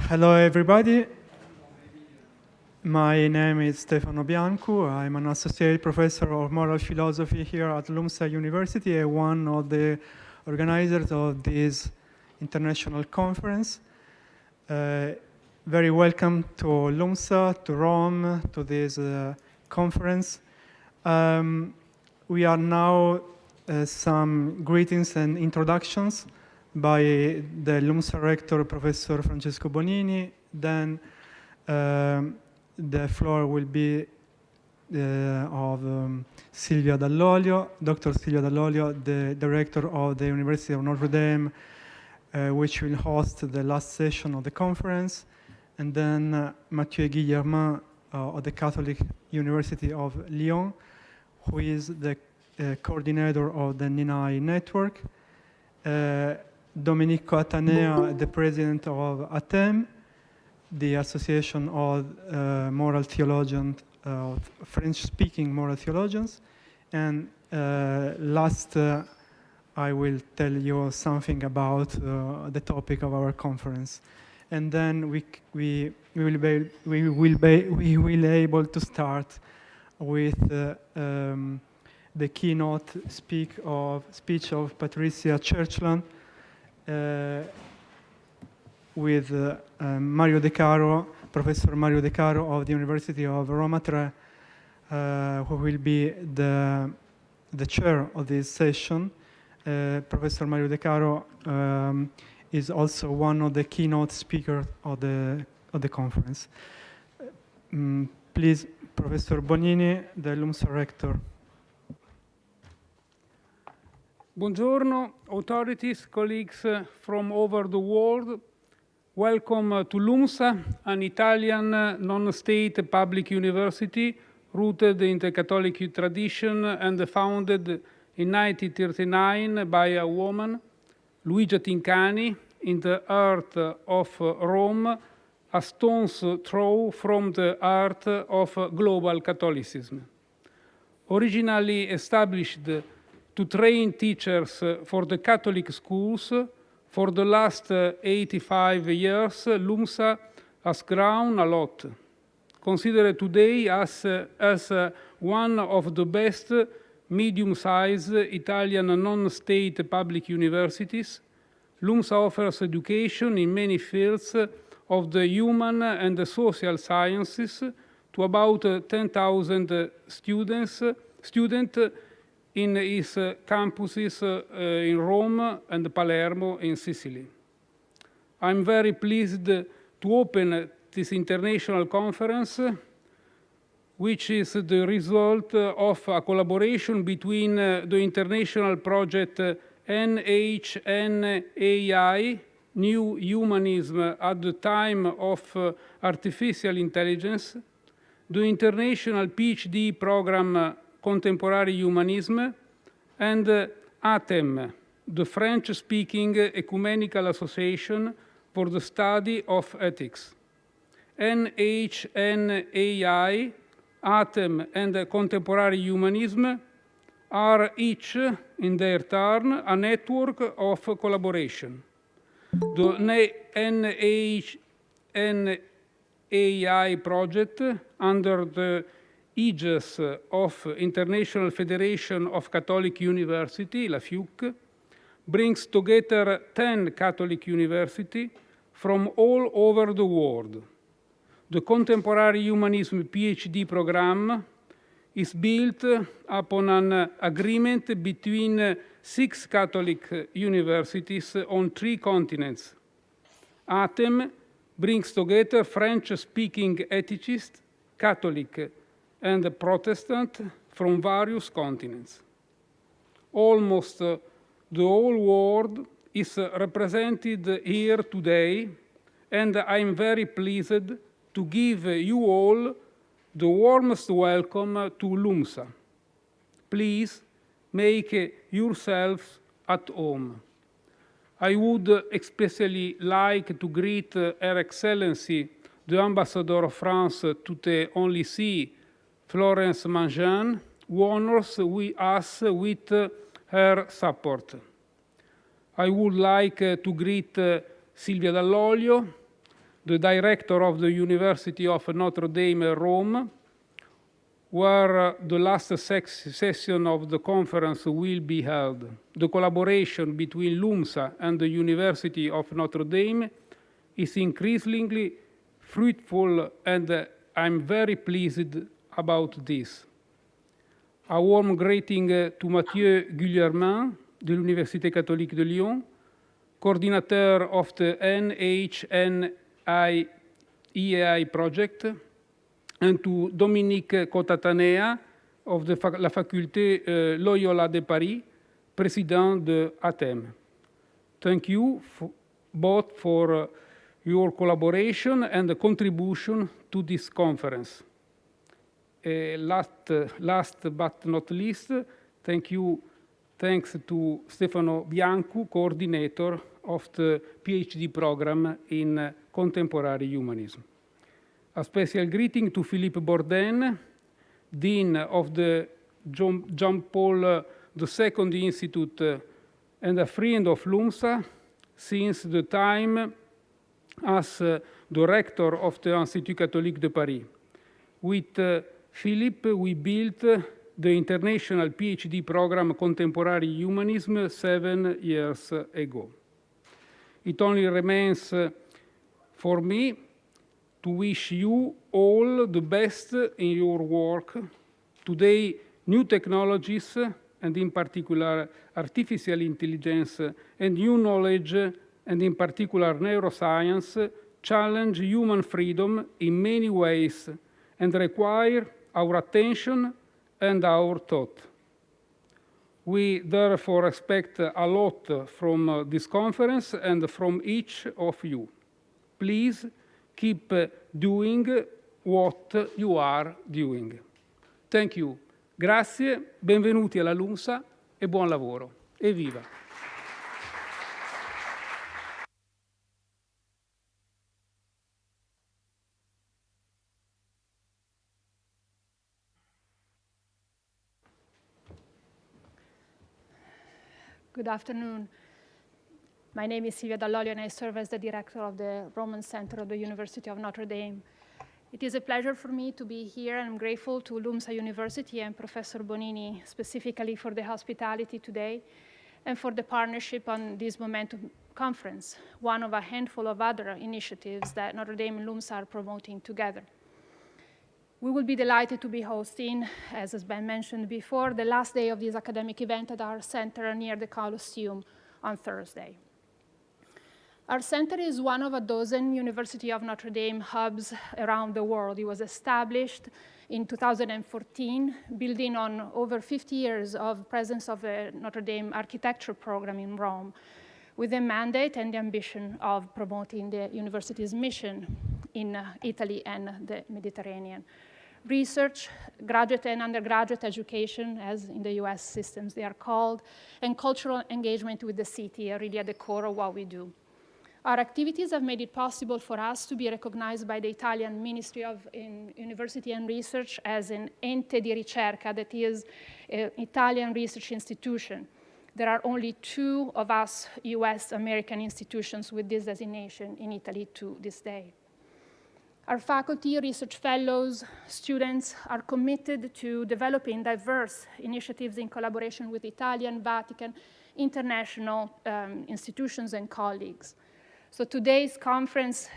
Hello, everybody. My name is Stefano Biancu. I'm an associate professor of moral philosophy here at LUMSA University and one of the organizers of this international conference. Very welcome to LUMSA, to Rome, to this conference. We are now some greetings and introductions by the LUMSA Rector, Professor Francesco Bonini. Then the floor will be of Silvia Dall'Olio, Dr. Silvia Dall'Olio, the director of the University of Notre, which will host the last session of the conference. And then Mathieu Guillermin of the Catholic University of Lyon, who is the coordinator of the NHNAI network. Dominique Coatanea, the president of ATEM, the Association of Moral Theologians, French-speaking moral theologians. And last, I will tell you something about the topic of our conference. And then we will be able to start with the keynote speech of Patricia Churchland, with Mario De Caro, Professor Mario De Caro of the University of Roma Tre, who will be the chair of this session. Professor Mario De Caro is also one of the keynote speakers of the conference. Please, Professor Bonini, the LUMSA Rector. Buongiorno, authorities, colleagues from over the world. Welcome to LUMSA, an Italian non-state public university rooted in the Catholic tradition and founded in 1939 by a woman, Luigia Tincani, in the heart of Rome, a stone's throw from the heart of global Catholicism. Originally established to train teachers for the Catholic schools, for the last 85 years, LUMSA has grown a lot. Considered today as one of the best medium-sized Italian non-state public universities, LUMSA offers education in many fields of the human and the social sciences to about 10,000 students in its campuses in Rome and Palermo in Sicily. I'm very pleased to open this international conference, which is the result of a collaboration between the international project NHNAI, New Humanism at the Time of Artificial Intelligence, the international PhD program Contemporary Humanism, and ATEM, the French-speaking Ecumenical Association for the Study of Ethics. NHNAI, ATEM, and Contemporary Humanism are each, in their turn, a network of collaboration. The NHNAI project, under the aegis of International Federation of Catholic University, la FUC, brings together 10 Catholic universities from all over the world. The Contemporary Humanism PhD program is built upon an agreement between 6 Catholic universities on 3 continents. ATEM brings together French-speaking ethicists, Catholic and Protestant from various continents. Almost the whole world is represented here today, and I'm very pleased to give you all the warmest welcome to LUMSA. Please make yourselves at home. I would especially like to greet Her Excellency, the Ambassador of France to the Only See, Florence Mangin, who honors us with her support. I would like to greet Silvia Dall'Olio, the director of the University of Notre Dame, Rome, where the last session of the conference will be held. The collaboration between LUMSA and the University of Notre Dame is increasingly fruitful, and I'm very pleased about this. A warm greeting to Mathieu Guillermin de l'Université catholique de Lyon, coordinator of the NHNAI project, and to Dominique Coatanea of la Facultés Loyola de Paris, président de ATEM. Thank you both for your collaboration and the contribution to this conference. Last but not least, thanks to Stefano Biancu, coordinator of the PhD program in Contemporary Humanism. A special greeting to Philippe Bourdain, Dean of the Jean-Paul II Institute and a friend of LUMSA since the time as the rector of the Institut Catholique de Paris. With Philippe, we built the international PhD program Contemporary Humanism 7 years ago. It only remains for me to wish you all the best in your work. Today, new technologies, and in particular artificial intelligence and new knowledge, and in particular neuroscience, challenge human freedom in many ways and require our attention and our thought. We therefore expect a lot from this conference and from each of you. Please keep doing what you are doing. Thank you. Grazie, benvenuti alla LUMSA e buon lavoro. Evviva! Good afternoon. My name is Silvia Dall'Olio, and I serve as the director of the Roman Center of the University of Notre Dame. It is a pleasure for me to be here, and I'm grateful to LUMSA University and Professor Bonini specifically for the hospitality today and for the partnership on this Momentum conference, one of a handful of other initiatives that Notre Dame and LUMSA are promoting together. We will be delighted to be hosting, as has been mentioned before, the last day of this academic event at our center near the Colosseum on Thursday. Our center is one of a dozen University of Notre Dame hubs around the world. It was established in 2014, building on over 50 years of presence of the Notre Dame architecture program in Rome, with the mandate and the ambition of promoting the university's mission in Italy and the Mediterranean. Research, graduate and undergraduate education, as in the US systems they are called, and cultural engagement with the city are really at the core of what we do. Our activities have made it possible for us to be recognized by the Italian Ministry of University and Research as an ente di ricerca, that is an Italian research institution. There are only 2 of us US American institutions with this designation in Italy to this day. Our faculty, research fellows, students are committed to developing diverse initiatives in collaboration with Italian, Vatican, international institutions and colleagues. So today's conference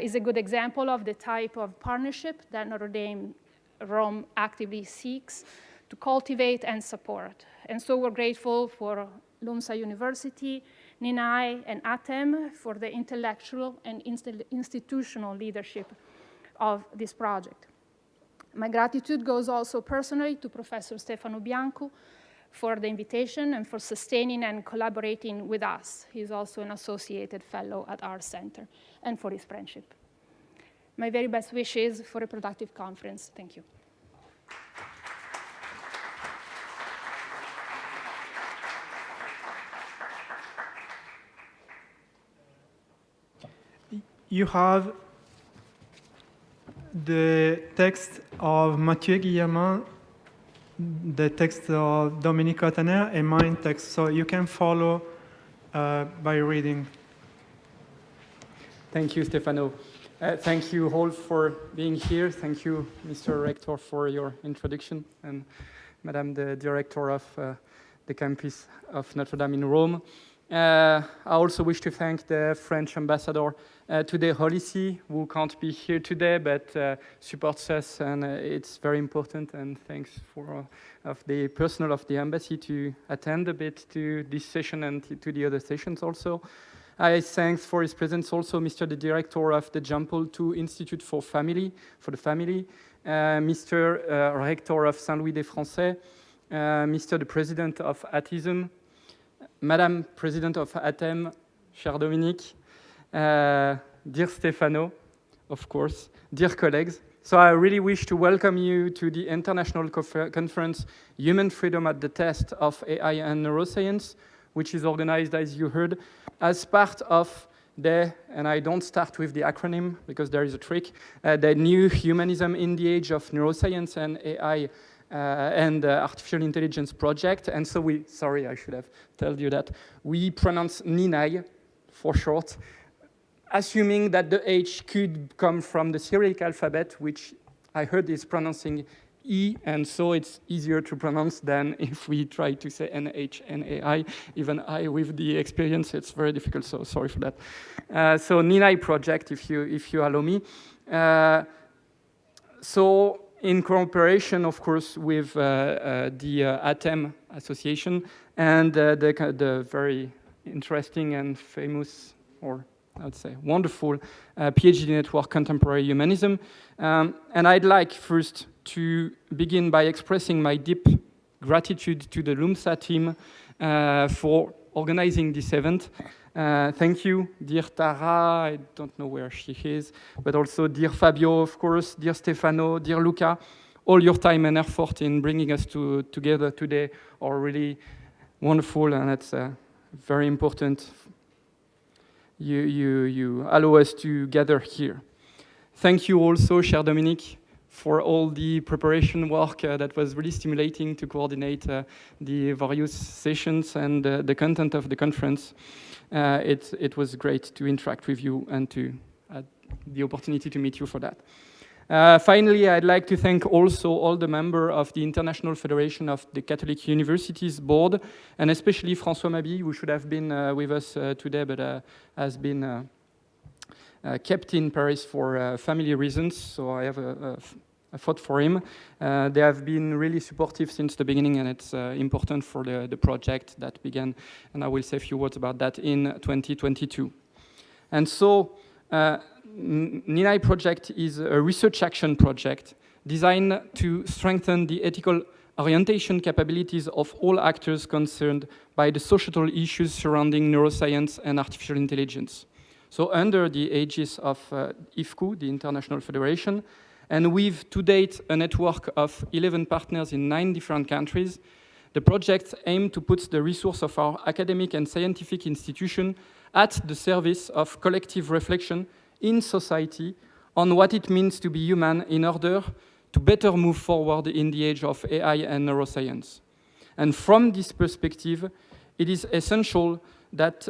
is a good example of the type of partnership that Notre Dame Rome actively seeks to cultivate and support. And so we're grateful for LUMSA University, NHNAI, and ATEM for the intellectual and institutional leadership of this project. My gratitude goes also personally to Professor Stefano Biancu for the invitation and for sustaining and collaborating with us. He's also an associated fellow at our center, and for his friendship. My very best wishes for a productive conference. Thank you. You have the text of Mathieu Guillermin, the text of Dominique Coatanea, and mine text, so you can follow by reading. Thank you, Stefano. Thank you all for being here. Thank you, Mr. Rector, for your introduction, and Madame the Director of the campus of Notre Dame in Rome. I also wish to thank the French ambassador to the Holy See, who can't be here today, but supports us, and it's very important. And thanks for of the personnel of the embassy to attend a bit to this session and to the other sessions also. I thank for his presence also Mr. the Director of the Jean Paul II Institute for the Family, Mr. Rector of Saint-Louis des Français, Mr. the President of ATEM, Madame President of ATEM, cher Dominique, dear Stefano, of course, dear colleagues. So I really wish to welcome you to the International Conference, Human Freedom at the Test of AI and Neuroscience, which is organized, as you heard, as part of the, and I don't start with the acronym because there is a trick, the new Humanism in the Age of Neuroscience and AI and Artificial Intelligence project. And so we, sorry, I should have told you that, we pronounce NHNAI for short, assuming that the H could come from the Cyrillic alphabet, which I heard is pronouncing E, and so it's easier to pronounce than if we try to say NHNAI. Even I, with the experience, it's very difficult, so sorry for that. So NHNAI project, if you allow me. So in cooperation, of course, with the ATEM Association and the very interesting and famous, or I would say wonderful, PhD network Contemporary Humanism. And I'd like first to begin by expressing my deep gratitude to the LUMSA team for organizing this event. Thank you, dear Tara, I don't know where she is, but also dear Fabio, of course, dear Stefano, dear Luca, all your time and effort in bringing us together today are really wonderful, and it's very important. You allow us to gather here. Thank you also, cher Dominique, for all the preparation work that was really stimulating to coordinate the various sessions and the content of the conference. It was great to interact with you and to the opportunity to meet you for that. Finally, I'd like to thank also all the members of the International Federation of the Catholic Universities Board, and especially François Mabi, who should have been with us today, but has been kept in Paris for family reasons, so I have a thought for him. They have been really supportive since the beginning, and it's important for the project that began, and I will say a few words about that in 2022. And so, NHNAI project is a research action project designed to strengthen the ethical orientation capabilities of all actors concerned by the societal issues surrounding neuroscience and artificial intelligence. So under the aegis of IFCU, the International Federation, and with to date a network of 11 partners in 9 different countries, the project aims to put the resource of our academic and scientific institution at the service of collective reflection in society on what it means to be human in order to better move forward in the age of AI and neuroscience. And from this perspective, it is essential that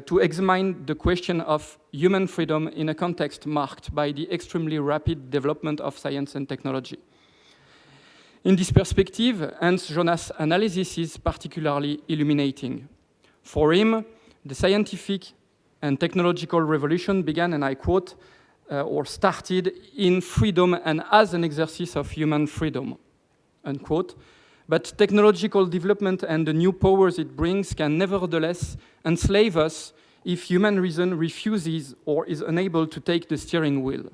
to examine the question of human freedom in a context marked by the extremely rapid development of science and technology. In this perspective, Hans Jonas' analysis is particularly illuminating. For him, the scientific and technological revolution began, and I quote, or started in freedom and as an exercise of human freedom, unquote. But technological development and the new powers it brings can nevertheless enslave us if human reason refuses or is unable to take the steering wheel.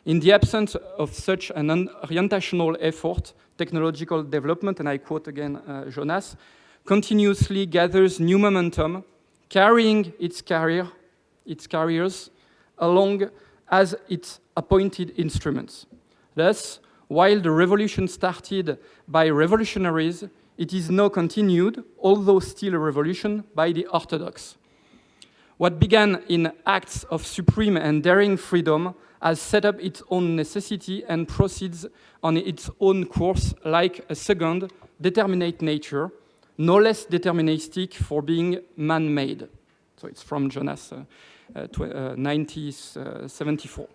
In the absence of such an orientational effort, technological development, and I quote again Jonas, continuously gathers new momentum, carrying its carriers along as its appointed instruments. Thus, while the revolution started by revolutionaries, it is now continued, although still a revolution, by the orthodox. What began in acts of supreme and daring freedom has set up its own necessity and proceeds on its own course like a second, determinate nature, no less deterministic for being man-made. So it's from Jonas 1974.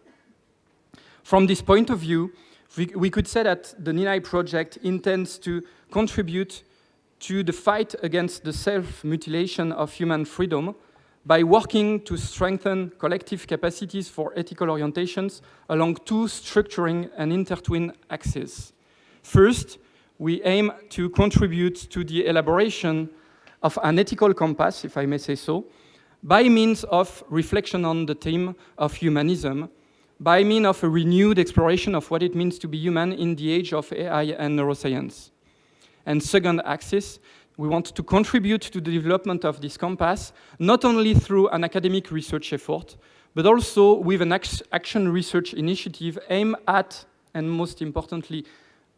From this point of view, we could say that the NHNAI project intends to contribute to the fight against the self-mutilation of human freedom by working to strengthen collective capacities for ethical orientations along two structuring and intertwined axes. First, we aim to contribute to the elaboration of an ethical compass, if I may say so, by means of reflection on the theme of humanism, by means of a renewed exploration of what it means to be human in the age of AI and neuroscience. And second axis, we want to contribute to the development of this compass, not only through an academic research effort, but also with an action research initiative aimed at, and most importantly,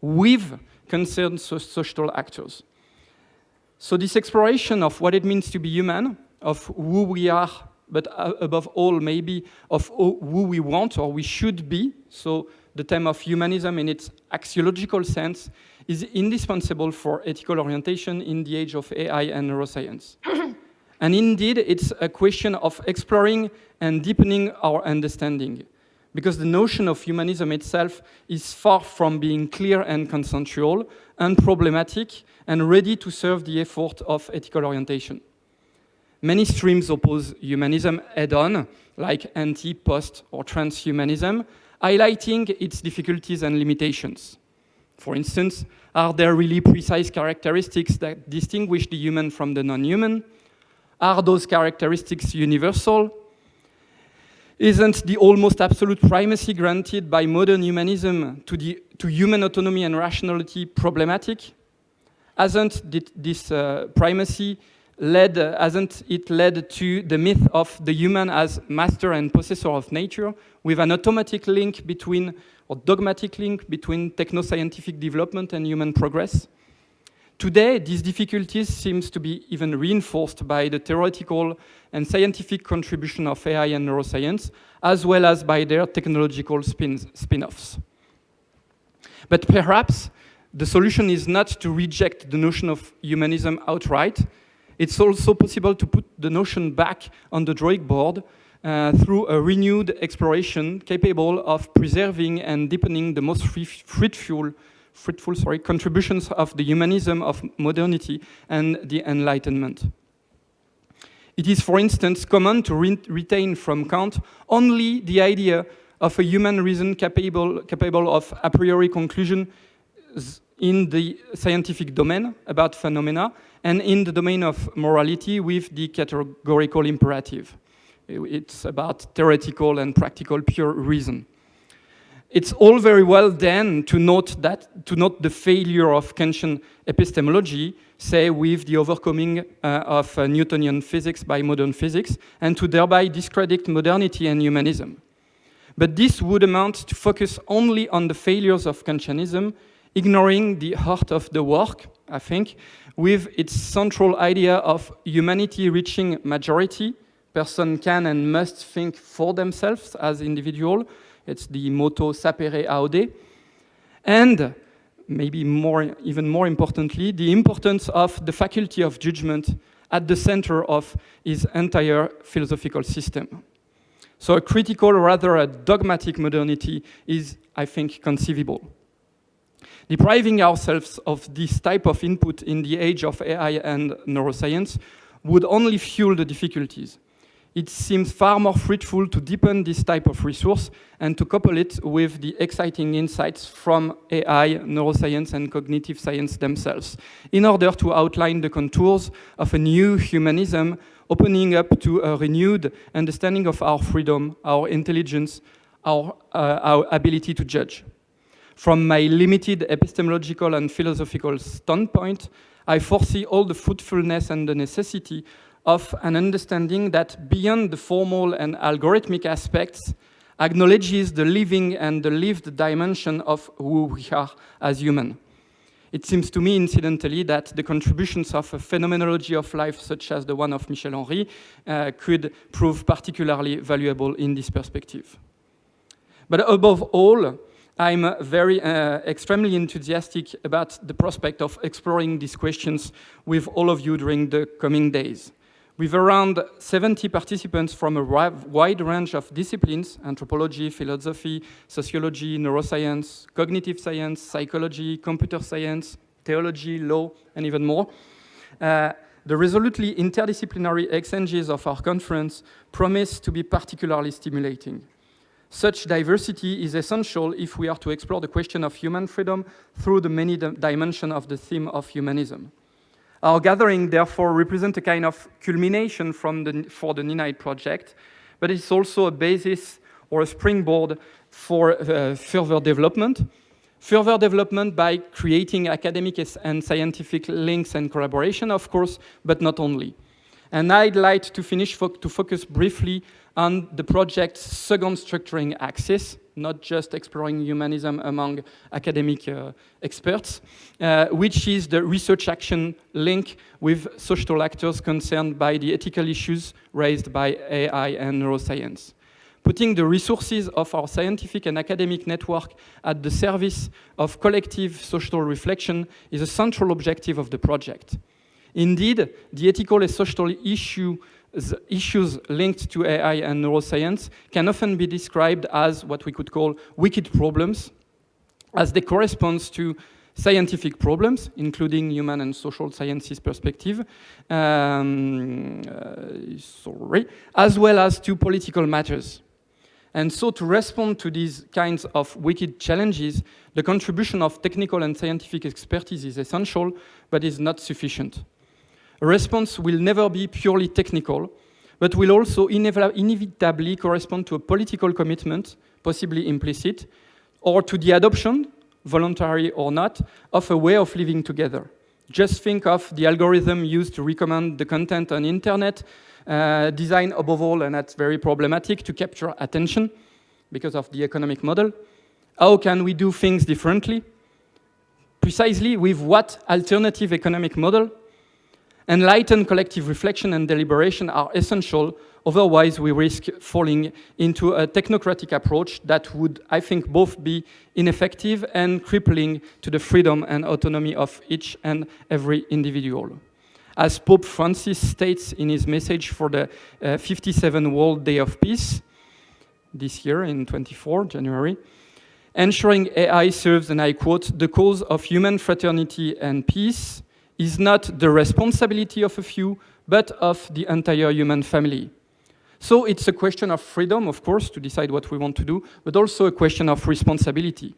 with concerned social actors. So this exploration of what it means to be human, of who we are, but above all, maybe of who we want or we should be, so the theme of humanism in its axiological sense, is indispensable for ethical orientation in the age of AI and neuroscience. And indeed, it's a question of exploring and deepening our understanding, because the notion of humanism itself is far from being clear and consensual, unproblematic, and ready to serve the effort of ethical orientation. Many streams oppose humanism head-on, like anti-, post-, or transhumanism, highlighting its difficulties and limitations. For instance, are there really precise characteristics that distinguish the human from the non-human? Are those characteristics universal? Isn't the almost absolute primacy granted by modern humanism to human autonomy and rationality problematic? Hasn't this primacy hasn't it led to the myth of the human as master and possessor of nature, with an automatic link between, or dogmatic link between techno-scientific development and human progress? Today, these difficulties seem to be even reinforced by the theoretical and scientific contribution of AI and neuroscience, as well as by their technological spin-offs. But perhaps the solution is not to reject the notion of humanism outright. It's also possible to put the notion back on the drawing board through a renewed exploration capable of preserving and deepening the most fruitful contributions of the humanism of modernity and the Enlightenment. It is, for instance, common to retain from Kant only the idea of a human reason capable of a priori conclusion in the scientific domain about phenomena, and in the domain of morality with the categorical imperative. It's about theoretical and practical pure reason. It's all very well then to note the failure of Kantian epistemology, say with the overcoming of Newtonian physics by modern physics, and to thereby discredit modernity and humanism. But this would amount to focus only on the failures of Kantianism, ignoring the heart of the work, I think, with its central idea of humanity reaching majority. Person can and must think for themselves as individual. It's the motto sapere aude. And maybe even more importantly, the importance of the faculty of judgment at the center of his entire philosophical system. So a critical, rather a dogmatic modernity is, I think, conceivable. Depriving ourselves of this type of input in the age of AI and neuroscience would only fuel the difficulties. It seems far more fruitful to deepen this type of resource and to couple it with the exciting insights from AI, neuroscience, and cognitive science themselves, in order to outline the contours of a new humanism, opening up to a renewed understanding of our freedom, our intelligence, our ability to judge. From my limited epistemological and philosophical standpoint, I foresee all the fruitfulness and the necessity of an understanding that, beyond the formal and algorithmic aspects, acknowledges the living and the lived dimension of who we are as human. It seems to me, incidentally, that the contributions of a phenomenology of life, such as the one of Michel Henry, could prove particularly valuable in this perspective. But above all, I'm very extremely enthusiastic about the prospect of exploring these questions with all of you during the coming days. with around 70 participants from a wide range of disciplines: anthropology, philosophy, sociology, neuroscience, cognitive science, psychology, computer science, theology, law, and even more. The resolutely interdisciplinary exchanges of our conference promise to be particularly stimulating. Such diversity is essential if we are to explore the question of human freedom through the many dimensions of the theme of humanism. Our gathering, therefore, represents a kind of culmination for the NHNAI project, but it's also a basis or a springboard for further development. Further development by creating academic and scientific links and collaboration, of course, but not only. And I'd like to finish to focus briefly on the project's second structuring axis, not just exploring humanism among academic experts, which is the research action link with social actors concerned by the ethical issues raised by AI and neuroscience. Putting the resources of our scientific and academic network at the service of collective social reflection is a central objective of the project. Indeed, the ethical and social issues linked to AI and neuroscience can often be described as what we could call wicked problems, as they correspond to scientific problems, including human and social sciences perspective, as well as to political matters. And so to respond to these kinds of wicked challenges, the contribution of technical and scientific expertise is essential, but is not sufficient. A response will never be purely technical, but will also inevitably correspond to a political commitment, possibly implicit, or to the adoption, voluntary or not, of a way of living together. Just think of the algorithm used to recommend the content on internet, designed above all, and that's very problematic, to capture attention because of the economic model. How can we do things differently? Precisely with what alternative economic model? Enlightened collective reflection and deliberation are essential, otherwise we risk falling into a technocratic approach that would, I think, both be ineffective and crippling to the freedom and autonomy of each and every individual. As Pope Francis states in his message for the 57th World Day of Peace, this year in 24 January, ensuring AI serves, and I quote, the cause of human fraternity and peace is not the responsibility of a few, but of the entire human family. So it's a question of freedom, of course, to decide what we want to do, but also a question of responsibility.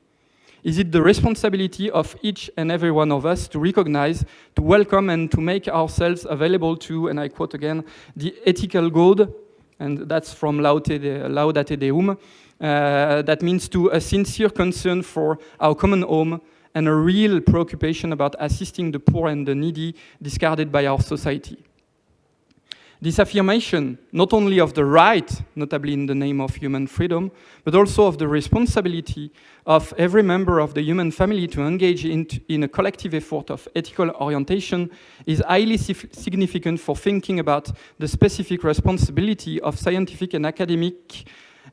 Is it the responsibility of each and every one of us to recognize, to welcome, and to make ourselves available to, and I quote again, the ethical good, and that's from Laudate Deum, that means to a sincere concern for our common home and a real preoccupation about assisting the poor and the needy discarded by our society. This affirmation, not only of the right, notably in the name of human freedom, but also of the responsibility of every member of the human family to engage in a collective effort of ethical orientation, is highly significant for thinking about the specific responsibility of scientific and academic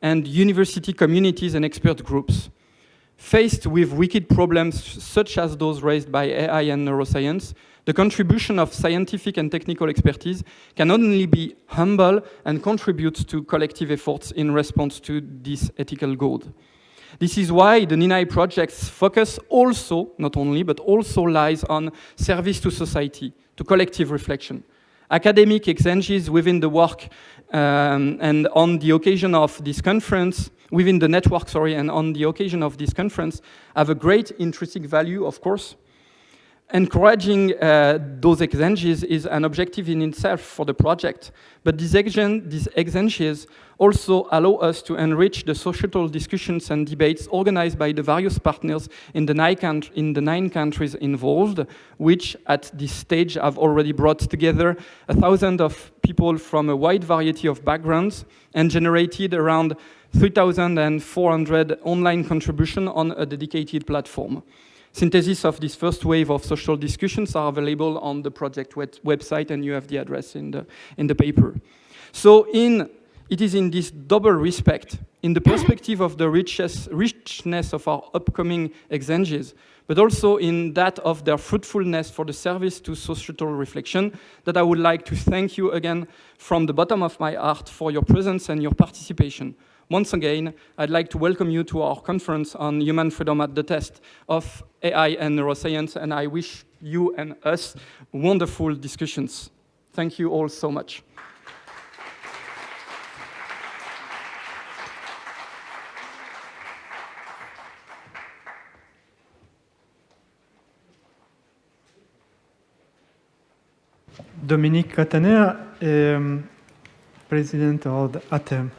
and university communities and expert groups. Faced with wicked problems such as those raised by AI and neuroscience, the contribution of scientific and technical expertise can only be humble and contribute to collective efforts in response to this ethical good. This is why the NHNAI project's focus also, not only, but also lies on service to society, to collective reflection. Academic exchanges within the work and on the occasion of this conference, within the network, and on the occasion of this conference, have a great intrinsic value, of course. Encouraging those exchanges is an objective in itself for the project, but these exchanges also allow us to enrich the societal discussions and debates organized by the various partners in the 9 countries involved, which at this stage have already brought together 1,000 of people from a wide variety of backgrounds and generated around 3,400 online contributions on a dedicated platform. Synthesis of this first wave of social discussions are available on the project website, and you have the address in the paper. So in It is in this double respect, in the perspective of the richness of our upcoming exchanges, but also in that of their fruitfulness for the service to societal reflection, that I would like to thank you again from the bottom of my heart for your presence and your participation. Once again, I'd like to welcome you to our conference on human freedom at the test of AI and neuroscience, and I wish you and us wonderful discussions. Thank you all so much. Dominique Coatanea, President of the ATEM.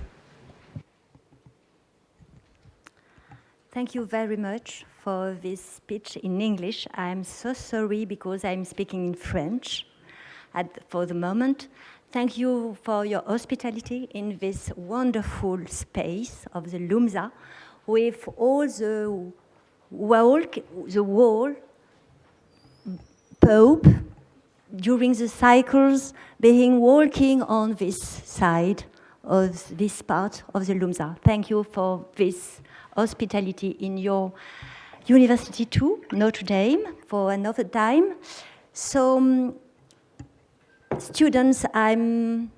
Thank you very much for this speech in English. I'm so sorry because I'm speaking in French for the moment. Thank you for your hospitality in this wonderful space of the LUMSA with all the wall, Pope, during the cycles being walking on this side of this part of the LUMSA. Thank you for this hospitality in your university too, Notre Dame, for another time. So, students, I'm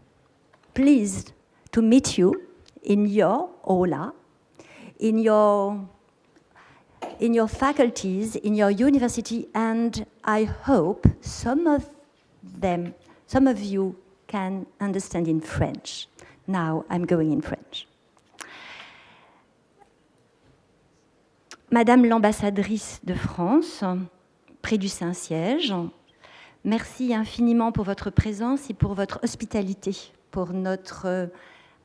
pleased to meet you in your aula, in your faculties, in your university, and I hope some of you can understand in French. Now I'm going in French. Madame l'ambassadrice de France, près du Saint-Siège, merci infiniment pour votre présence et pour votre hospitalité pour notre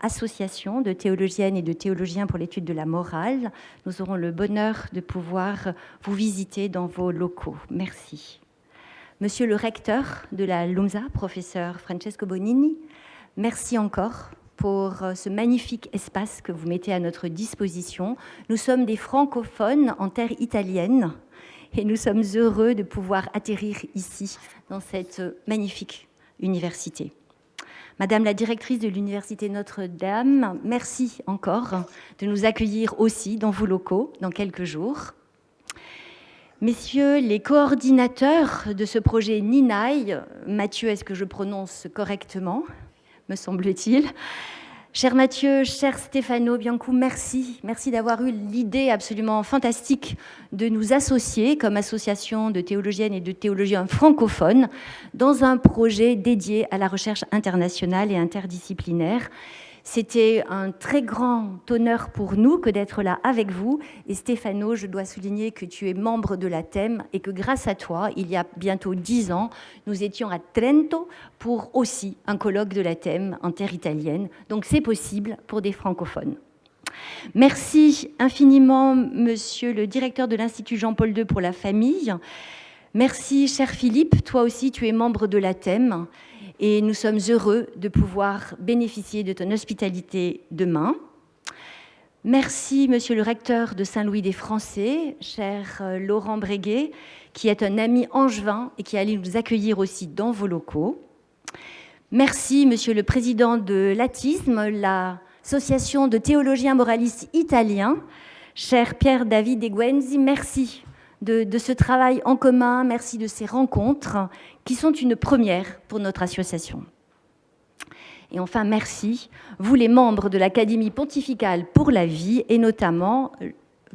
association de théologiennes et de théologiens pour l'étude de la morale. Nous aurons le bonheur de pouvoir vous visiter dans vos locaux. Merci. Monsieur le recteur de la LUMSA, professeur Francesco Bonini, merci encore pour ce magnifique espace que vous mettez à notre disposition. Nous sommes des francophones en terre italienne et nous sommes heureux de pouvoir atterrir ici, dans cette magnifique université. Madame la directrice de l'Université Notre-Dame, merci encore de nous accueillir aussi dans vos locaux dans quelques jours. Messieurs les coordinateurs de ce projet NHNAI, Mathieu, est-ce que je prononce correctement, me semble-t-il? Cher Mathieu, cher Stefano, Biancu, merci d'avoir eu l'idée absolument fantastique de nous associer comme association de théologiennes et de théologiens francophones dans un projet dédié à la recherche internationale et interdisciplinaire. C'était un très grand honneur pour nous que d'être là avec vous. Et Stefano, je dois souligner que tu es membre de l'ATEM et que grâce à toi, il y a bientôt 10 ans, nous étions à Trento pour aussi un colloque de l'ATEM en terre italienne. Donc c'est possible pour des francophones. Merci infiniment, monsieur le directeur de l'Institut Jean-Paul II pour la famille. Merci, cher Philippe, toi aussi tu es membre de l'ATEM. Et nous sommes heureux de pouvoir bénéficier de ton hospitalité demain. Merci, monsieur le recteur de Saint-Louis des Français, cher Laurent Breguet, qui est un ami angevin et qui allait nous accueillir aussi dans vos locaux. Merci, monsieur le président de l'ATISM, l'association de théologiens moralistes italiens, cher Pierre David Eguenzi, merci de ce travail en commun, merci de ces rencontres qui sont une première pour notre association. Et enfin, merci, vous les membres de l'Académie pontificale pour la vie, et notamment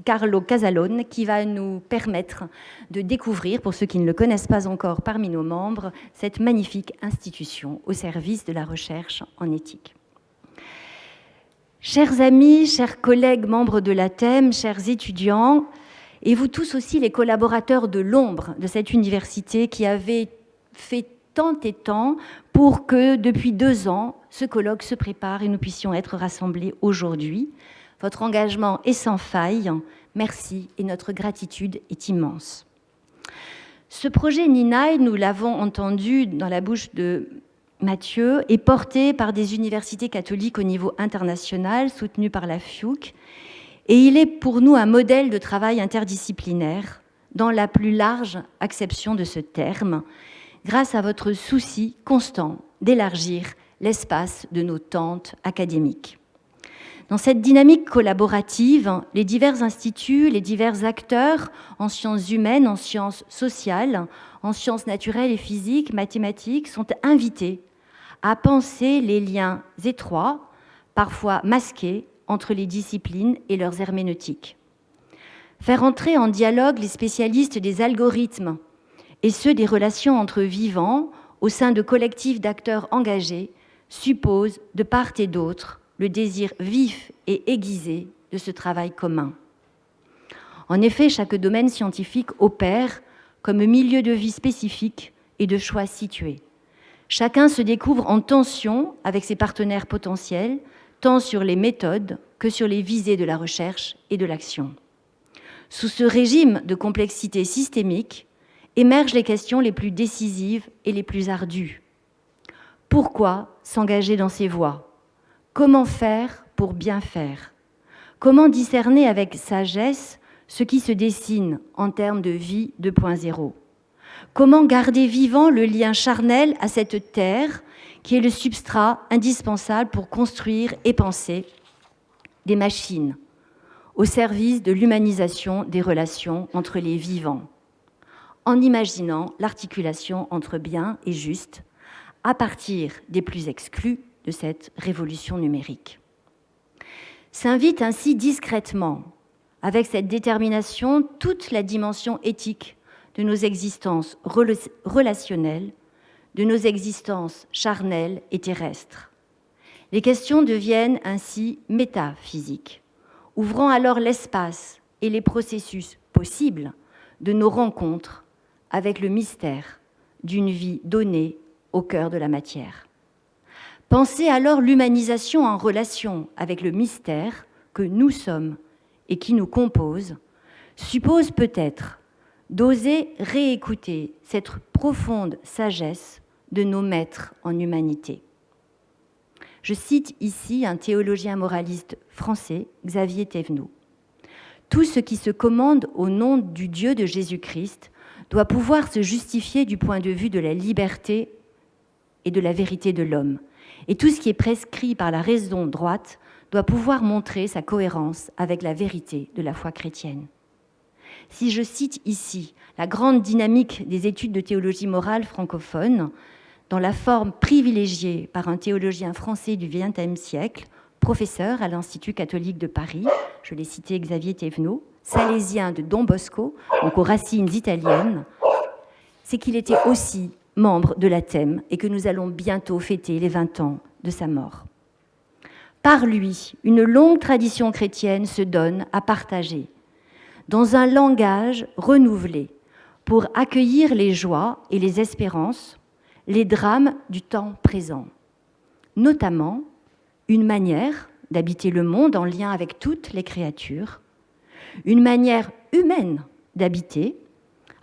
Carlo Casalone, qui va nous permettre de découvrir, pour ceux qui ne le connaissent pas encore parmi nos membres, cette magnifique institution au service de la recherche en éthique. Chers amis, chers collègues membres de l'ATEM, chers étudiants, et vous tous aussi les collaborateurs de l'ombre de cette université qui avez fait tant et tant pour que depuis 2 ans, ce colloque se prépare et nous puissions être rassemblés aujourd'hui. Votre engagement est sans faille. Merci et notre gratitude est immense. Ce projet NHNAI, nous l'avons entendu dans la bouche de Mathieu, est porté par des universités catholiques au niveau international, soutenues par la FIUC. Et il est pour nous un modèle de travail interdisciplinaire dans la plus large acception de ce terme, grâce à votre souci constant d'élargir l'espace de nos tentes académiques. Dans cette dynamique collaborative, les divers instituts, les divers acteurs en sciences humaines, en sciences sociales, en sciences naturelles et physiques, mathématiques, sont invités à penser les liens étroits, parfois masqués, entre les disciplines et leurs herméneutiques. Faire entrer en dialogue les spécialistes des algorithmes et ceux des relations entre vivants au sein de collectifs d'acteurs engagés suppose, de part et d'autre, le désir vif et aiguisé de ce travail commun. En effet, chaque domaine scientifique opère comme milieu de vie spécifique et de choix situés. Chacun se découvre en tension avec ses partenaires potentiels, tant sur les méthodes que sur les visées de la recherche et de l'action. Sous ce régime de complexité systémique émergent les questions les plus décisives et les plus ardues. Pourquoi s'engager dans ces voies ? Comment faire pour bien faire ? Comment discerner avec sagesse ce qui se dessine en termes de vie 2.0 ? Comment garder vivant le lien charnel à cette terre qui est le substrat indispensable pour construire et penser des machines au service de l'humanisation des relations entre les vivants, en imaginant l'articulation entre bien et juste à partir des plus exclus de cette révolution numérique. S'invite ainsi discrètement, avec cette détermination, toute la dimension éthique de nos existences relationnelles, de nos existences charnelles et terrestres. Les questions deviennent ainsi métaphysiques, ouvrant alors l'espace et les processus possibles de nos rencontres avec le mystère d'une vie donnée au cœur de la matière. Pensez alors l'humanisation en relation avec le mystère que nous sommes et qui nous compose, suppose peut-être d'oser réécouter cette profonde sagesse de nos maîtres en humanité. Je cite ici un théologien moraliste français, Xavier Thévenot. Tout ce qui se commande au nom du Dieu de Jésus-Christ doit pouvoir se justifier du point de vue de la liberté et de la vérité de l'homme. Et tout ce qui est prescrit par la raison droite doit pouvoir montrer sa cohérence avec la vérité de la foi chrétienne. Si je cite ici la grande dynamique des études de théologie morale francophone, dans la forme privilégiée par un théologien français du XXe siècle, professeur à l'Institut catholique de Paris, je l'ai cité Xavier Thévenot, salésien de Don Bosco, donc aux racines italiennes, c'est qu'il était aussi membre de l'ATEM et que nous allons bientôt fêter les 20 ans de sa mort. Par lui, une longue tradition chrétienne se donne à partager, dans un langage renouvelé, pour accueillir les joies et les espérances, les drames du temps présent, notamment une manière d'habiter le monde en lien avec toutes les créatures, une manière humaine d'habiter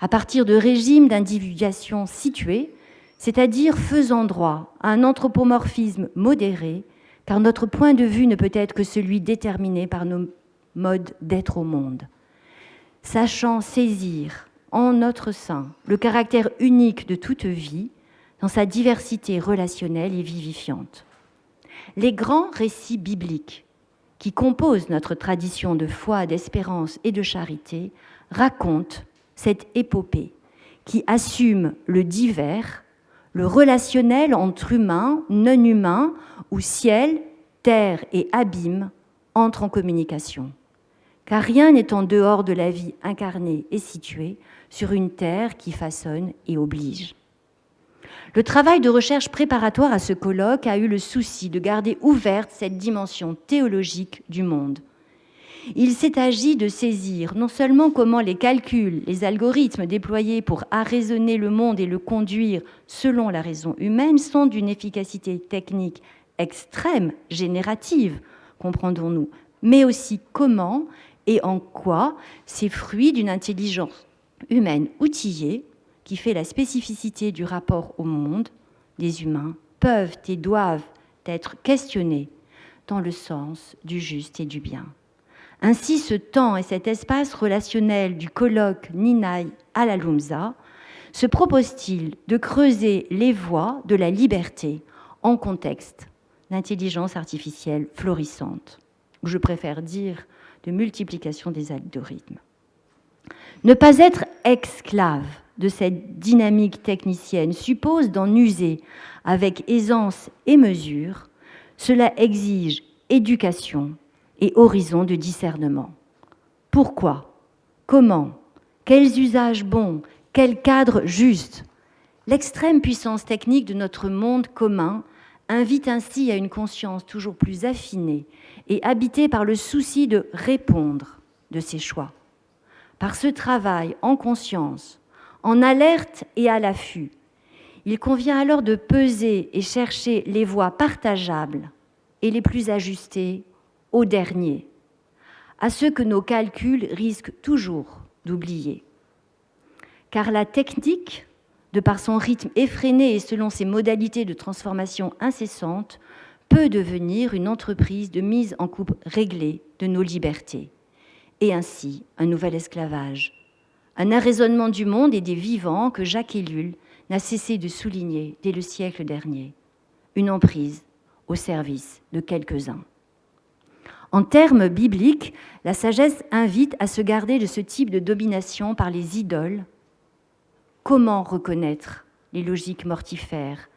à partir de régimes d'individuation situés, c'est-à-dire faisant droit à un anthropomorphisme modéré, car notre point de vue ne peut être que celui déterminé par nos modes d'être au monde. Sachant saisir en notre sein le caractère unique de toute vie, dans sa diversité relationnelle et vivifiante. Les grands récits bibliques qui composent notre tradition de foi, d'espérance et de charité racontent cette épopée qui assume le divers, le relationnel entre humains, non humains, où ciel, terre et abîme entrent en communication. Car rien n'est en dehors de la vie incarnée et située sur une terre qui façonne et oblige. Le travail de recherche préparatoire à ce colloque a eu le souci de garder ouverte cette dimension théologique du monde. Il s'est agi de saisir non seulement comment les calculs, les algorithmes déployés pour arraisonner le monde et le conduire selon la raison humaine sont d'une efficacité technique extrême, générative, comprendrons-nous, mais aussi comment et en quoi ces fruits d'une intelligence humaine outillée qui fait la spécificité du rapport au monde des humains, peuvent et doivent être questionnés dans le sens du juste et du bien. Ainsi, ce temps et cet espace relationnel du colloque NHNAI à la LUMSA se propose-t-il de creuser les voies de la liberté en contexte d'intelligence artificielle florissante, ou je préfère dire de multiplication des algorithmes. Ne pas être esclave de cette dynamique technicienne suppose d'en user avec aisance et mesure. Cela exige éducation et horizon de discernement. Pourquoi? Comment? Quels usages bons? Quel cadre juste? L'extrême puissance technique de notre monde commun invite ainsi à une conscience toujours plus affinée et habitée par le souci de répondre de ses choix. Par ce travail en conscience, en alerte et à l'affût, il convient alors de peser et chercher les voies partageables et les plus ajustées aux derniers, à ceux que nos calculs risquent toujours d'oublier. Car la technique, de par son rythme effréné et selon ses modalités de transformation incessantes, peut devenir une entreprise de mise en coupe réglée de nos libertés, et ainsi un nouvel esclavage, un arraisonnement du monde et des vivants que Jacques Ellul n'a cessé de souligner dès le siècle dernier, une emprise au service de quelques-uns. En termes bibliques, la sagesse invite à se garder de ce type de domination par les idoles. Comment reconnaître les logiques mortifères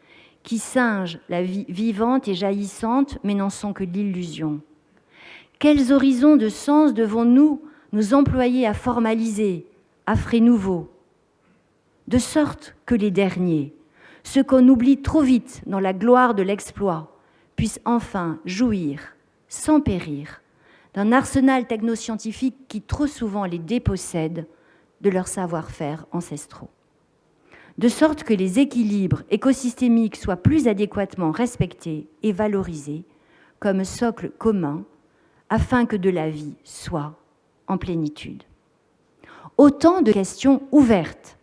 qui singent la vie vivante et jaillissante mais n'en sont que l'illusion? Quels horizons de sens devons-nous nous employer à formaliser, à frais nouveaux, de sorte que les derniers, ceux qu'on oublie trop vite dans la gloire de l'exploit, puissent enfin jouir, sans périr, d'un arsenal technoscientifique qui trop souvent les dépossède de leur savoir-faire ancestraux. De sorte que les équilibres écosystémiques soient plus adéquatement respectés et valorisés comme socle commun, afin que de la vie soit en plénitude. Autant de questions ouvertes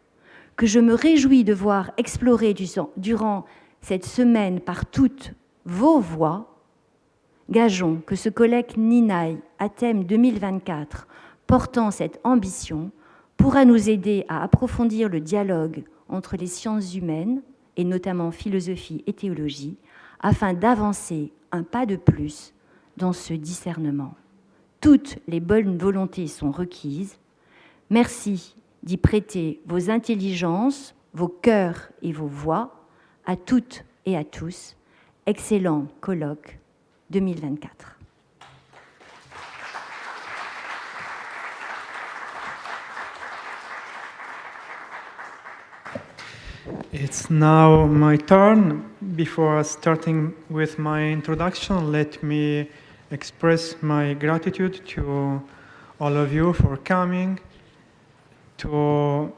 que je me réjouis de voir explorer durant cette semaine par toutes vos voix. Gageons que ce colloque NHNAI ATEM 2024 portant cette ambition pourra nous aider à approfondir le dialogue entre les sciences humaines, et notamment philosophie et théologie, afin d'avancer un pas de plus dans ce discernement. Toutes les bonnes volontés sont requises. Merci d'y prêter vos intelligences, vos cœurs et vos voix à toutes et à tous. Excellent colloque 2024. It's now my turn. Before starting with my introduction, let me express my gratitude to all of you for coming, to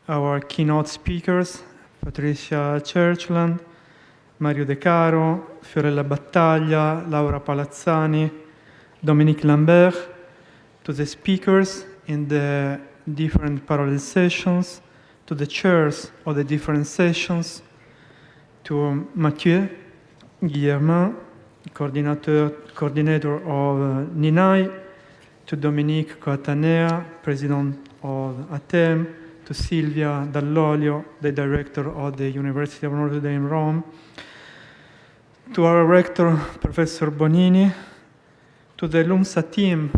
our keynote speakers, Patricia Churchland, Mario De Caro, Fiorella Battaglia, Laura Palazzani, Dominique Lambert, to the speakers in the different parallel sessions, to the chairs of the different sessions, to Mathieu, Guillermin, coordinator of NHNAI, to Dominique Coatanea, president of ATEM, to Silvia Dall'Olio, the director of the University of Notre Dame, Rome, to our rector, Professor Bonini, to the LUMSA team,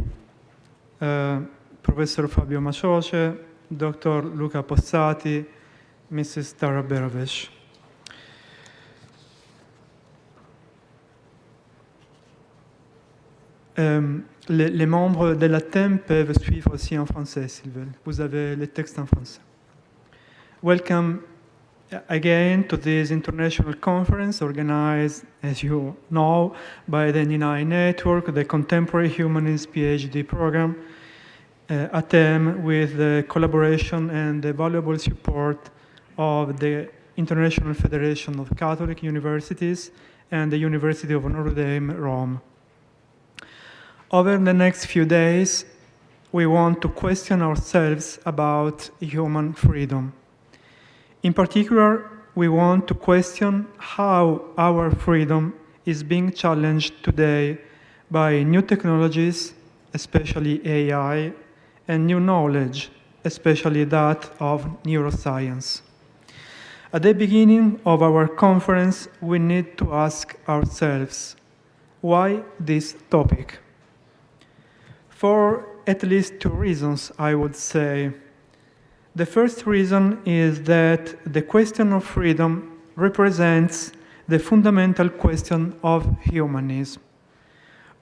Professor Fabio Macioce, Dr. Luca Possati, Mrs. Tara Beravesh. Les membres de l'ATEM peuvent suivre aussi en français, s'ils veulent. Vous avez les textes en français. Welcome again to this international conference organized, as you know, by the NHNAI network, the Contemporary Humanism PhD program, ATEM, with the collaboration and the valuable support of the International Federation of Catholic Universities and the University of Notre Dame, Rome. Over the next few days, we want to question ourselves about human freedom. In particular, we want to question how our freedom is being challenged today by new technologies, especially AI, and new knowledge, especially that of neuroscience. At the beginning of our conference, we need to ask ourselves, why this topic? For at least two reasons, I would say. The first reason is that the question of freedom represents the fundamental question of humanism,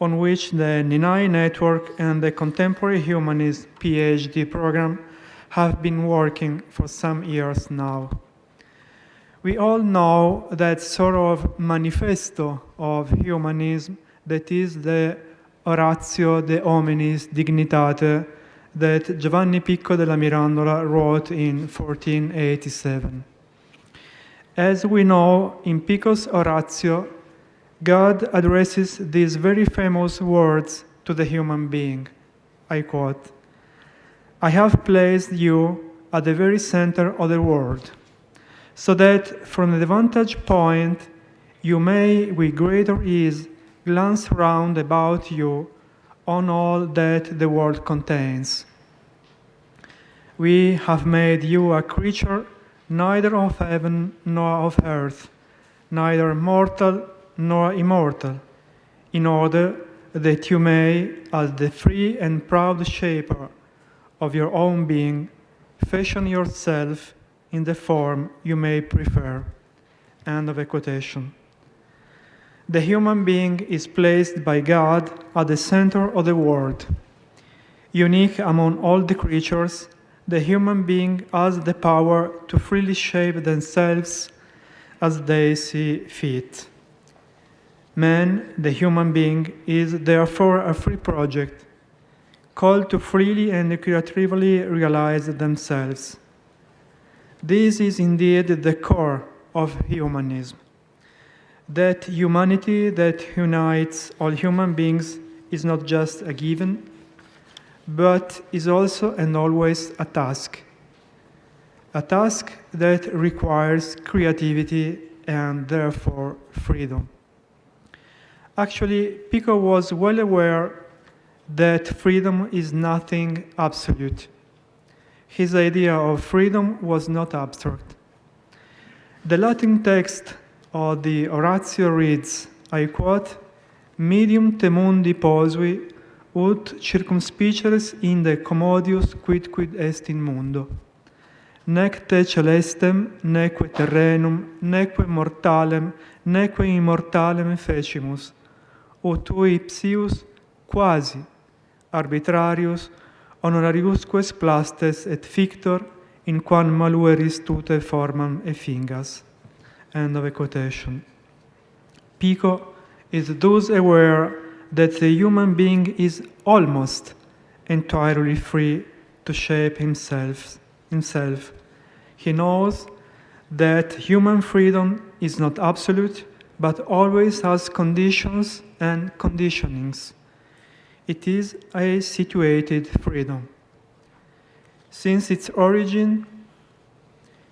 on which the NHNAI network and the Contemporary Humanism PhD program have been working for some years now. We all know that sort of manifesto of humanism that is the Oratio de Hominis Dignitate that Giovanni Picco della Mirandola wrote in 1487. As we know, in Picco's Oratio, God addresses these very famous words to the human being. I quote, "I have placed you at the very center of the world, so that from the vantage point you may with greater ease glance round about you on all that the world contains. We have made you a creature neither of heaven nor of earth, neither mortal nor immortal, in order that you may, as the free and proud shaper of your own being, fashion yourself in the form you may prefer." End of a quotation. The human being is placed by God at the center of the world. Unique among all the creatures, the human being has the power to freely shape themselves as they see fit. Man, the human being, is therefore a free project, called to freely and creatively realize themselves. This is indeed the core of humanism. That humanity that unites all human beings is not just a given, but is also and always a task that requires creativity and therefore freedom. Actually, Picco was well aware that freedom is nothing absolute. His idea of freedom was not abstract. The Latin text of the Oratio reads, I quote, "Medium te mundi posui, ut circumspiceres inde commodius quidquid est in mundo. Nec te celestem, neque terrenum, neque mortalem, neque immortalem fecimus, ut tui ipsius quasi arbitrarius honorariusque plastes et fictor in quam malueris tute formam effingas." End of a quotation. Picco is thus aware that the human being is almost entirely free to shape himself. He knows that human freedom is not absolute, but always has conditions and conditionings. It is a situated freedom. Since its origin,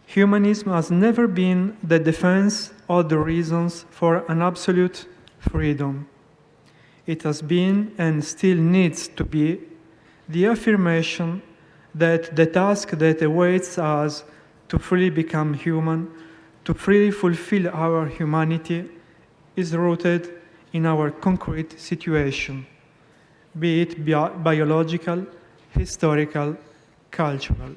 humanism has never been the defense of the reasons for an absolute freedom. It has been and still needs to be the affirmation that the task that awaits us to freely become human, to freely fulfill our humanity, is rooted in our concrete situation, be it biological, historical, cultural.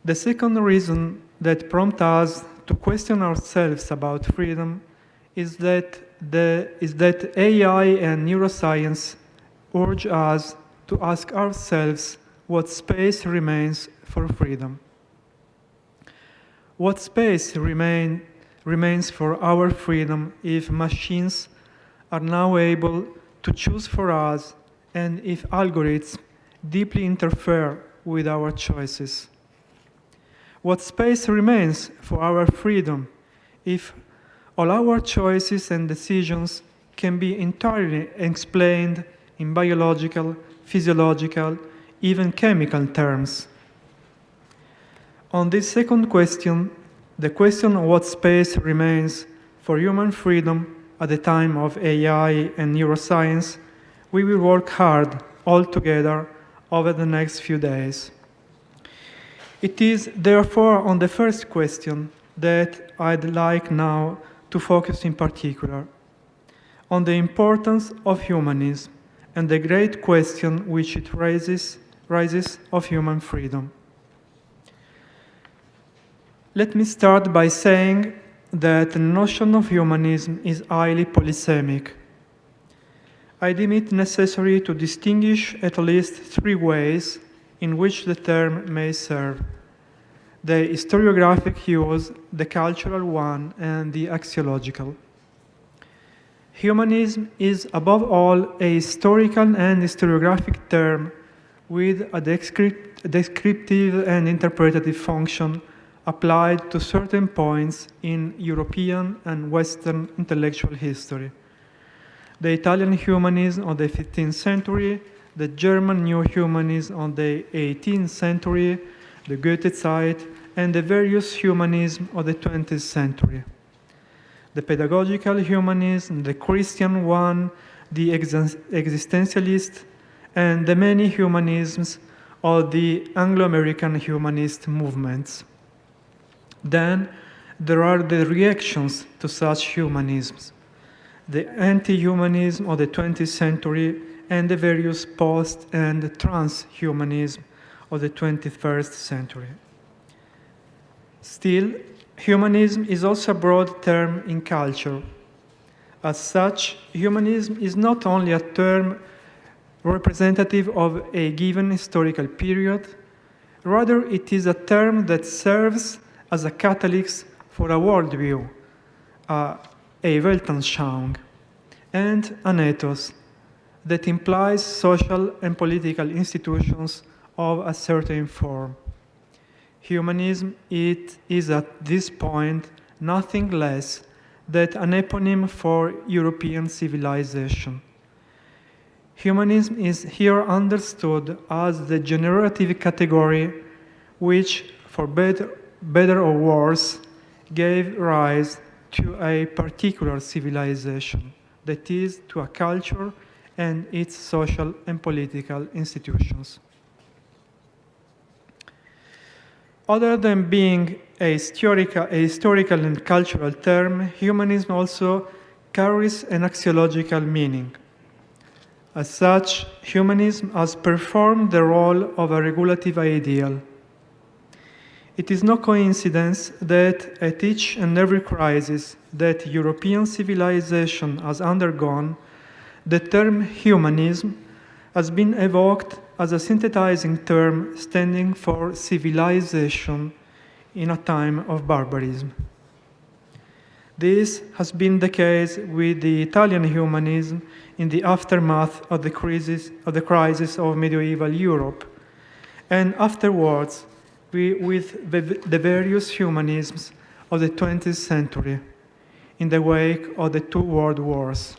The second reason that prompts us to question ourselves about freedom is that AI and neuroscience urge us to ask ourselves what space remains for freedom. What space remains for our freedom if machines are now able to choose for us and if algorithms deeply interfere with our choices? What space remains for our freedom if all our choices and decisions can be entirely explained in biological, physiological, even chemical terms? On this second question, the question of what space remains for human freedom at the time of AI and neuroscience, we will work hard all together over the next few days. It is therefore on the first question that I'd like now to focus in particular, on the importance of humanism and the great question which it raises of human freedom. Let me start by saying that the notion of humanism is highly polysemic. I deem it necessary to distinguish at least three ways in which the term may serve: the historiographic use, the cultural one, and the axiological. Humanism is above all a historical and historiographic term with a descriptive and interpretative function applied to certain points in European and Western intellectual history. The Italian humanism of the 15th century, the German new humanism of the 18th century, the Goethe Zeit, and the various humanism of the 20th century. The pedagogical humanism, the Christian one, the existentialist, and the many humanisms of the Anglo-American humanist movements. Then there are the reactions to such humanisms, the anti-humanism of the 20th century and the various post- and transhumanism of the 21st century. Still, humanism is also a broad term in culture. As such, humanism is not only a term representative of a given historical period, rather it is a term that serves as a catalyst for a worldview, a Weltanschauung, and an ethos that implies social and political institutions of a certain form. Humanism is at this point nothing less than an eponym for European civilization. Humanism is here understood as the generative category which, for better or worse, gave rise to a particular civilization, that is, to a culture and its social and political institutions. Other than being a historical and cultural term, humanism also carries an axiological meaning. As such, humanism has performed the role of a regulative ideal. It is no coincidence that at each and every crisis that European civilization has undergone, the term humanism has been evoked as a synthesizing term standing for civilization in a time of barbarism. This has been the case with the Italian humanism in the aftermath of the crisis of medieval Europe, and afterwards with the various humanisms of the 20th century in the wake of the two world wars.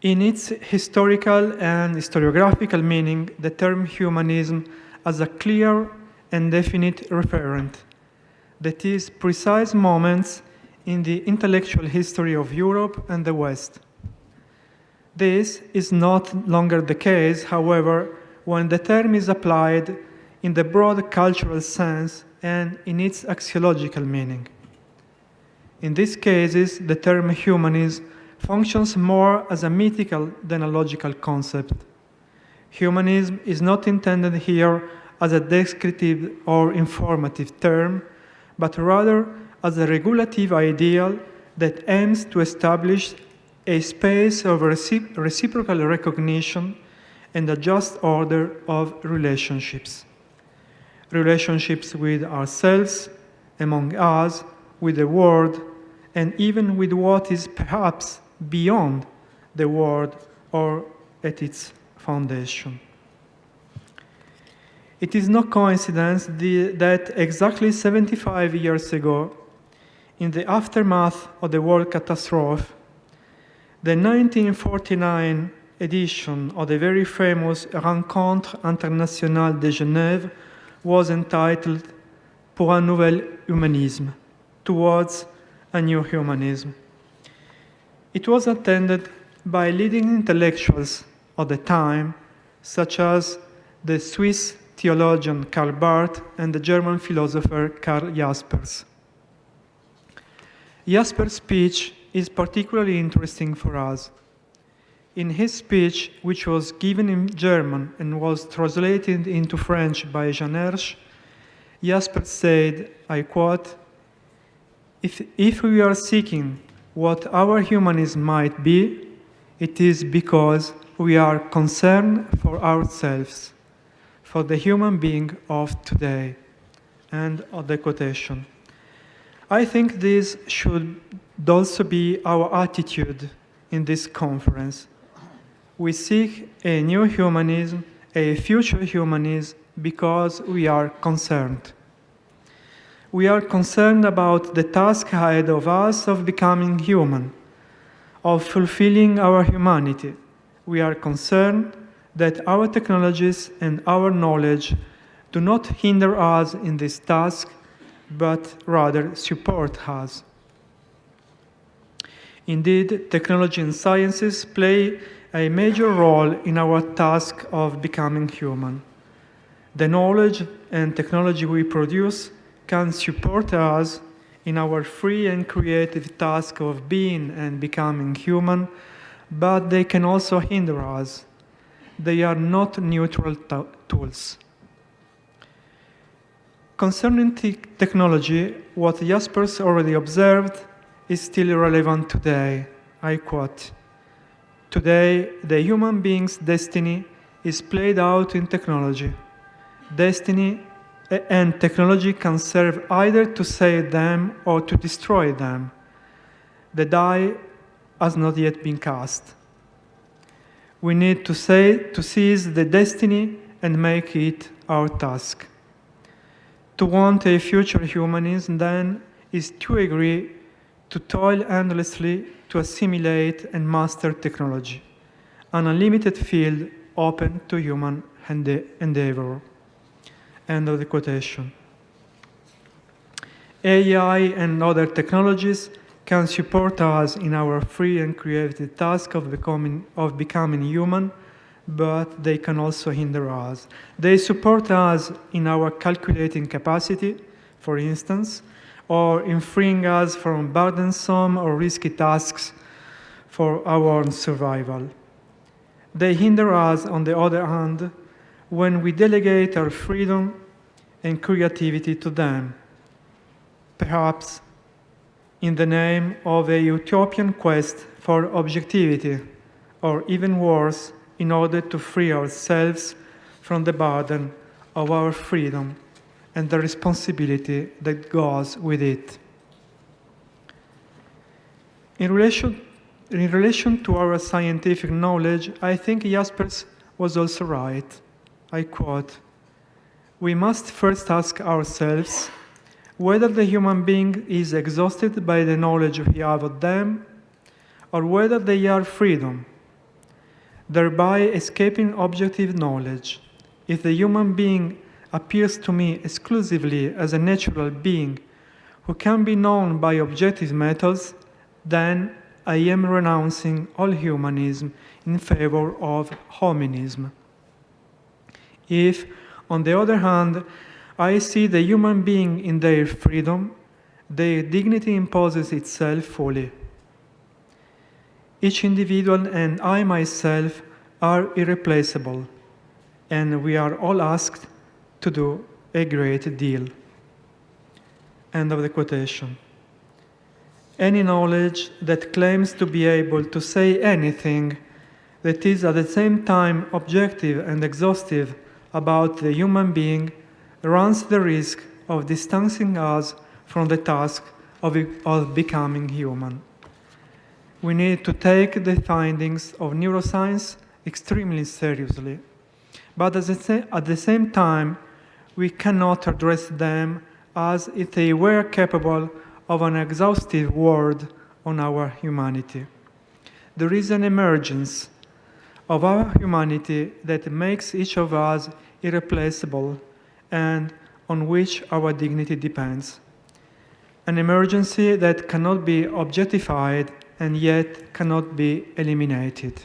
In its historical and historiographical meaning, the term humanism has a clear and definite referent, that is, precise moments in the intellectual history of Europe and the West. This is not longer the case, however, when the term is applied in the broad cultural sense and in its axiological meaning. In these cases, the term humanism functions more as a mythical than a logical concept. Humanism is not intended here as a descriptive or informative term, but rather as a regulative ideal that aims to establish a space of reciprocal recognition and a just order of relationships. Relationships with ourselves, among us, with the world, and even with what is perhaps beyond the world or at its foundation. It is no coincidence that exactly 75 years ago, in the aftermath of the world catastrophe, the 1949 edition of the very famous Rencontre internationale de Genève was entitled Pour un nouvel humanisme, towards a new humanism. It was attended by leading intellectuals of the time, such as the Swiss theologian Karl Barth and the German philosopher Karl Jaspers. Jaspers' speech is particularly interesting for us. In his speech, which was given in German and was translated into French by Jean Hersch, Jaspers said, I quote, if we are seeking what our humanism might be, it is because we are concerned for ourselves, for the human being of today. End of the quotation. I think this should also be our attitude in this conference. We seek a new humanism, a future humanism, because we are concerned. We are concerned about the task ahead of us of becoming human, of fulfilling our humanity. We are concerned that our technologies and our knowledge do not hinder us in this task, but rather support us. Indeed, technology and sciences play a major role in our task of becoming human. The knowledge and technology we produce can support us in our free and creative task of being and becoming human, but they can also hinder us. They are not neutral tools. Concerning technology, what Jaspers already observed is still relevant today. I quote, today, the human being's destiny is played out in technology. Destiny and technology can serve either to save them or to destroy them. The die has not yet been cast. We need to seize the destiny and make it our task. To want a future humanism, then, is to agree to toil endlessly to assimilate and master technology, an unlimited field open to human endeavor. End of the quotation. AI and other technologies can support us in our free and creative task of becoming human, but they can also hinder us. They support us in our calculating capacity, for instance, or in freeing us from burdensome or risky tasks for our own survival. They hinder us, on the other hand, when we delegate our freedom and creativity to them, perhaps in the name of a utopian quest for objectivity, or even worse, in order to free ourselves from the burden of our freedom and the responsibility that goes with it. In relation to our scientific knowledge, I think Jaspers was also right. I quote, we must first ask ourselves whether the human being is exhausted by the knowledge we have of them, or whether they are freedom, thereby escaping objective knowledge. If the human being appears to me exclusively as a natural being who can be known by objective methods, then I am renouncing all humanism in favor of hominism. If, on the other hand, I see the human being in their freedom, their dignity imposes itself fully. Each individual and I myself are irreplaceable, and we are all asked to do a great deal. End of the quotation. Any knowledge that claims to be able to say anything that is at the same time objective and exhaustive about the human being runs the risk of distancing us from the task of becoming human. We need to take the findings of neuroscience extremely seriously, but at the same time, we cannot address them as if they were capable of an exhaustive word on our humanity. There is an emergence of our humanity that makes each of us irreplaceable and on which our dignity depends. An emergency that cannot be objectified and yet cannot be eliminated.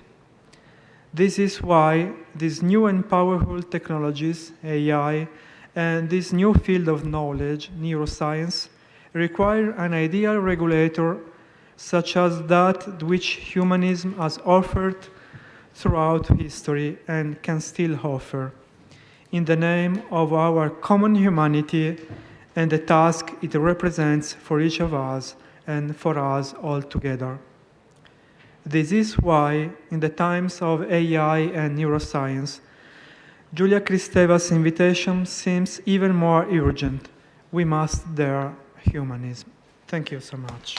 This is why these new and powerful technologies, AI, and this new field of knowledge, neuroscience, require an ideal regulator such as that which humanism has offered throughout history and can still offer, in the name of our common humanity and the task it represents for each of us and for us all together. This is why, in the times of AI and neuroscience, Giulia Kristeva's invitation seems even more urgent. We must dare humanism. Thank you so much.